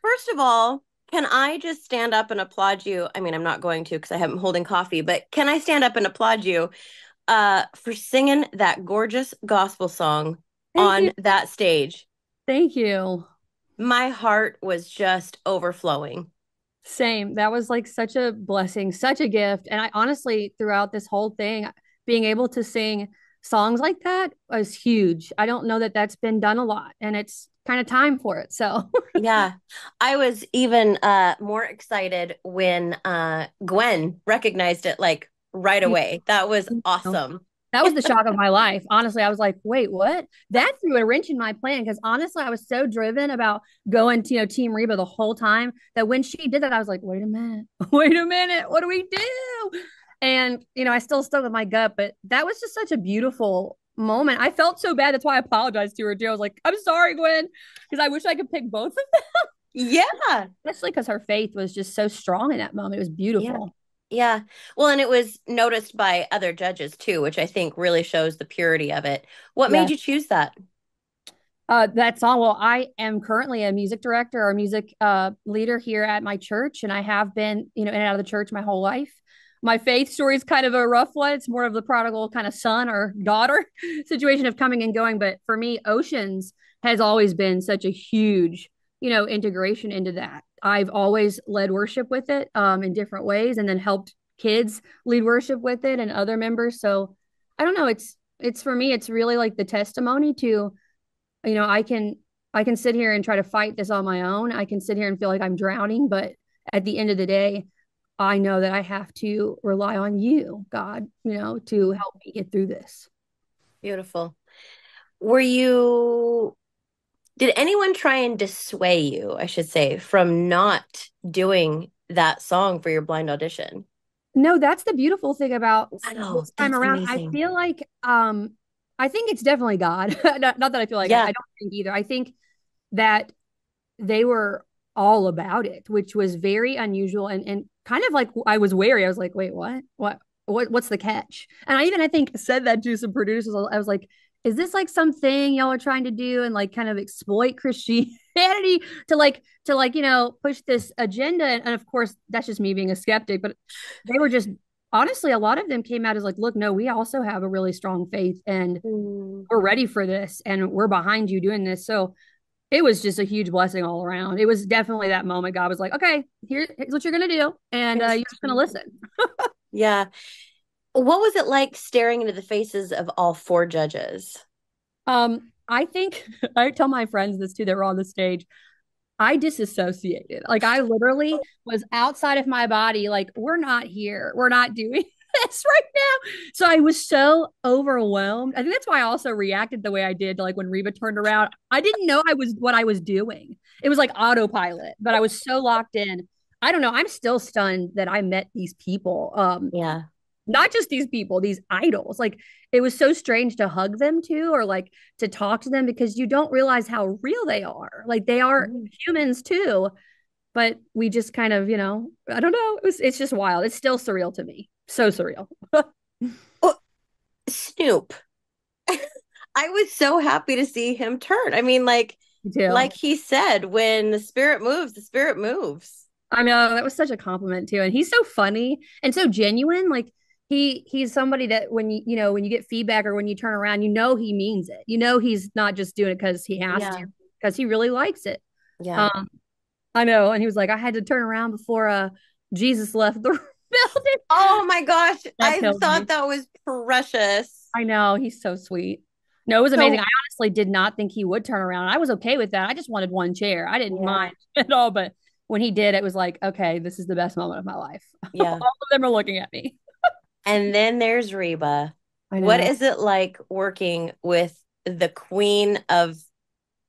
First of all, can I just stand up and applaud you? I mean, I'm not going to because I haven't holding coffee, but can I stand up and applaud you for singing that gorgeous gospel song Thank you. on that stage? Thank you. My heart was just overflowing. Same. That was like such a blessing, such a gift. And I honestly, throughout this whole thing, being able to sing songs like that was huge. I don't know that that's been done a lot, and it's kind of time for it. So, Yeah. I was even more excited when Gwen recognized it like right away. That was awesome. that was the shock of my life. Honestly, I was like, wait, what? That threw a wrench in my plan because honestly, I was so driven about going to, Team Reba the whole time that when she did that, I was like, wait a minute, wait a minute, what do we do? And, I still stuck with my gut, but that was just such a beautiful moment. I felt so bad. That's why I apologized to her too. I was like, I'm sorry, Gwen, because I wish I could pick both of them, Yeah. especially because her faith was just so strong in that moment. It was Yeah. beautiful. Yeah. Well, and it was noticed by other judges too, which I think really shows the purity of it. What made Yeah. you choose that? That song. Well, I am currently a music director or music leader here at my church, and I have been, in and out of the church my whole life. My faith story is kind of a rough one. It's more of the prodigal kind of son or daughter situation of coming and going. But for me, Oceans has always been such a huge, integration into that. I've always led worship with it in different ways, and then helped kids lead worship with it and other members. So I don't know. It's for me. It's really like the testimony to I can sit here and try to fight this on my own. I can sit here and feel like I'm drowning, but at the end of the day, I know that I have to rely on you, God, to help me get through this. Beautiful. Were you, did anyone try and dissuade you, I should say, from not doing that song for your blind audition? No, that's the beautiful thing about Wow, this time that's around. I amazing. feel like I think it's definitely God. Not that I feel like I Yeah. don't think either. I think that they were all about it, which was very unusual and kind of like I was wary. I was like, wait, what? What's the catch? And I think said that to some producers. I was like, is this like something y'all are trying to do and like kind of exploit Christianity to push this agenda? And of course, that's just me being a skeptic, but they were just honestly, a lot of them came out as like, look, no, we also have a really strong faith and Mm, we're ready for this and we're behind you doing this. So it was just a huge blessing all around. It was definitely that moment God was like, okay, here's what you're going to do. And here's you're what just going to you- listen. Yeah. What was it like staring into the faces of all four judges? I think I tell my friends this too that were on the stage. I disassociated. Like I literally was outside of my body. Like we're not here. We're not doing this right now. So I was so overwhelmed. I think that's why I also reacted the way I did. Like when Reba turned around, I didn't know I was what I was doing. It was like autopilot, but I was so locked in. I don't know. I'm still stunned that I met these people. Yeah. Not just these people, these idols. Like it was so strange to hug them too, or like to talk to them because you don't realize how real they are. Like they are Mm. humans too, but we just kind of, I don't know. It's just wild. It's still surreal to me. So surreal. Oh, Snoop. I was so happy to see him turn. I mean, Me too. like he said, when the spirit moves, the spirit moves. I know that was such a compliment too. And he's so funny and so genuine. Like he's somebody that when you get feedback or when you turn around, he means it. He's not just doing it because he has to, Yeah. because he really likes it. Yeah. Um, I know. And he was like, I had to turn around before Jesus left the building. Oh my gosh. That I killed thought me. that was precious. I know. He's so sweet. No, it was amazing. I So, honestly did not think he would turn around. I was okay with that. I just wanted one chair. I didn't mind yeah. at all. But when he did, it was like, okay, this is the best moment of my life. All Yeah. of them are looking at me. And then there's Reba. I What know. is it like working with the queen of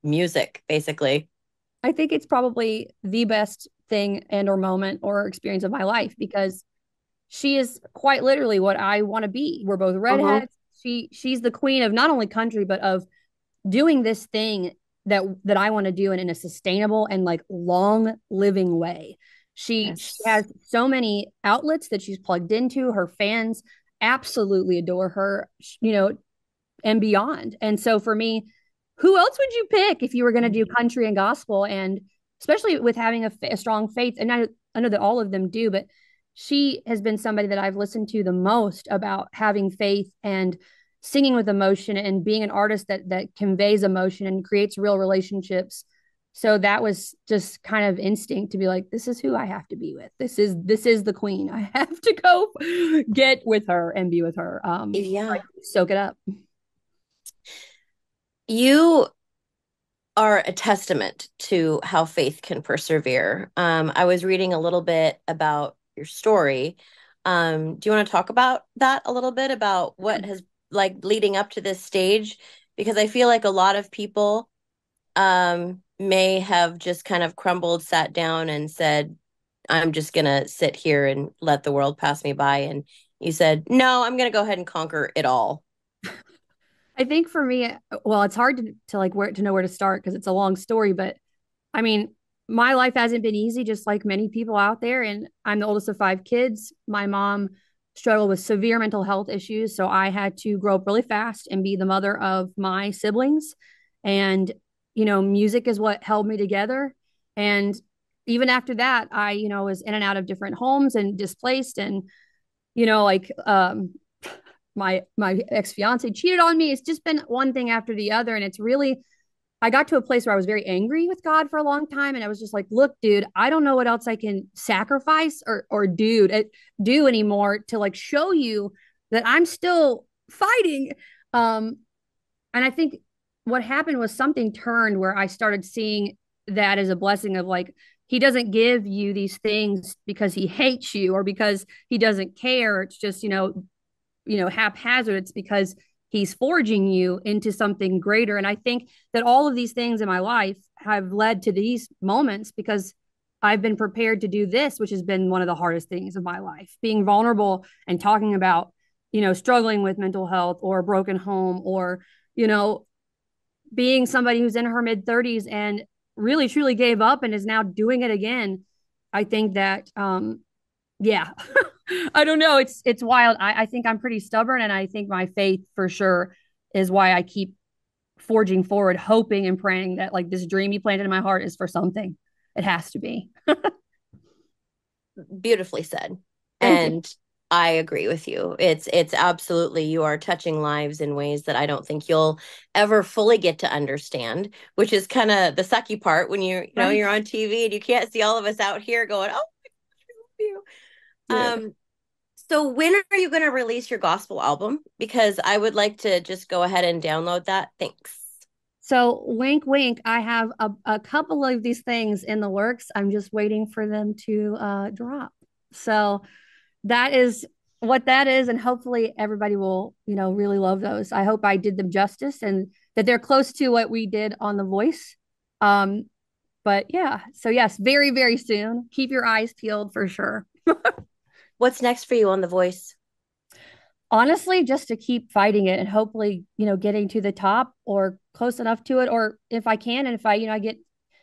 music, basically? I think it's probably the best thing and or moment or experience of my life because she is quite literally what I want to be. We're both Uh-huh. redheads. She's the queen of not only country but of doing this thing that I want to do in a sustainable and like long living way. She Yes. has so many outlets that she's plugged into. Her fans absolutely adore her, and beyond. And so for me, who else would you pick if you were going to do country and gospel? And especially with having a strong faith. And I know that all of them do, but she has been somebody that I've listened to the most about having faith and singing with emotion and being an artist that conveys emotion and creates real relationships. So that was just kind of instinct to be like, this is who I have to be with. This is the queen. I have to go get with her and be with her. Like Yeah. soak it up. You are a testament to how faith can persevere. I was reading a little bit about your story. Do you want to talk about that a little bit about what has like leading up to this stage? Because I feel like a lot of people may have just kind of crumbled, sat down, and said, I'm just going to sit here and let the world pass me by. And you said, no, I'm going to go ahead and conquer it all. I think for me, well, it's hard to like where to know where to start because it's a long story, but I mean, my life hasn't been easy, just like many people out there. And I'm the oldest of five kids. My mom struggled with severe mental health issues. So I had to grow up really fast and be the mother of my siblings. And, music is what held me together. And even after that, I, was in and out of different homes and displaced and, like my ex-fiance cheated on me. It's just been one thing after the other. And it's really I got to a place where I was very angry with God for a long time. And I was just like, look, dude, I don't know what else I can sacrifice or do anymore to like show you that I'm still fighting. Um, and I think what happened was something turned where I started seeing that as a blessing of like, he doesn't give you these things because he hates you or because he doesn't care. It's just, haphazard. It's because he's forging you into something greater. And I think that all of these things in my life have led to these moments because I've been prepared to do this, which has been one of the hardest things of my life, being vulnerable and talking about, struggling with mental health or a broken home or, you know, being somebody who's in her mid 30s and really truly gave up and is now doing it again. I think that yeah. I don't know. It's wild. I think I'm pretty stubborn and I think my faith for sure is why I keep forging forward, hoping and praying that like this dream you planted in my heart is for something. It has to be. Beautifully said. Thank you. And I agree with you. It's absolutely you are touching lives in ways that I don't think you'll ever fully get to understand, which is kind of the sucky part when Right. you're on TV and you can't see all of us out here going, "Oh, you." Yeah. So when are you going to release your gospel album? Because I would like to just go ahead and download that. Thanks. So wink wink, I have a couple of these things in the works. I'm just waiting for them to drop. So that is what that is. And hopefully everybody will, really love those. I hope I did them justice and that they're close to what we did on The Voice. Um, but yeah, so yes, very, very soon. Keep your eyes peeled for sure. What's next for you on The Voice? Honestly, just to keep fighting it and hopefully, getting to the top or close enough to it. Or if I can, and if I get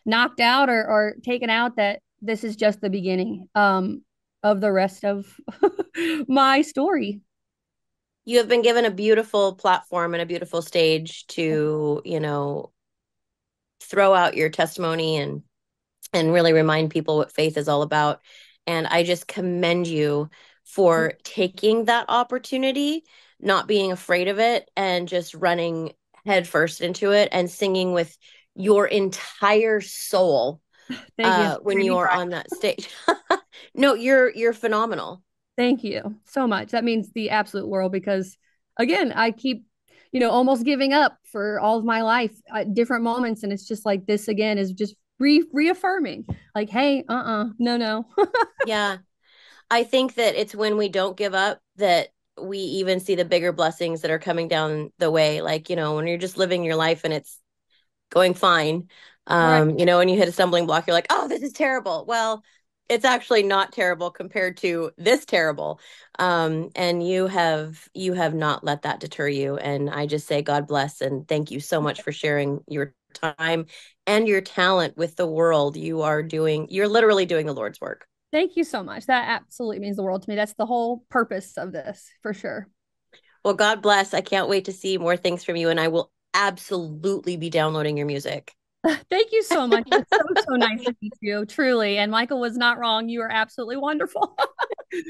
knocked out or taken out, that this is just the beginning of the rest of my story. You have been given a beautiful platform and a beautiful stage to, throw out your testimony and really remind people what faith is all about. And I just commend you for taking that opportunity, not being afraid of it, and just running headfirst into it and singing with your entire soul Thank you. when Made me you are cry. on that stage. No, you're phenomenal. Thank you so much. That means the absolute world because, again, I keep, almost giving up for all of my life at different moments. And it's just like this again is just reaffirming, like, hey, no, no. Yeah. I think that it's when we don't give up that we even see the bigger blessings that are coming down the way. Like, when you're just living your life and it's going fine, Right. and you hit a stumbling block, you're like, oh, this is terrible. Well, it's actually not terrible compared to this terrible. And you have not let that deter you. And I just say God bless and thank you so much for sharing your time and your talent with the world. You're literally doing the Lord's work. Thank you so much. That absolutely means the world to me. That's the whole purpose of this for sure. Well, God bless. I can't wait to see more things from you, and I will absolutely be downloading your music. Thank you so much. It was so nice to meet you, truly. And Michael was not wrong. You are absolutely wonderful.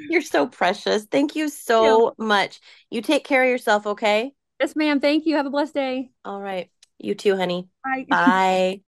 You're so precious. Thank you You. so much. You take care of yourself, okay? Yes, ma'am. Thank you. Have a blessed day. All right. You too, honey. Bye. Bye.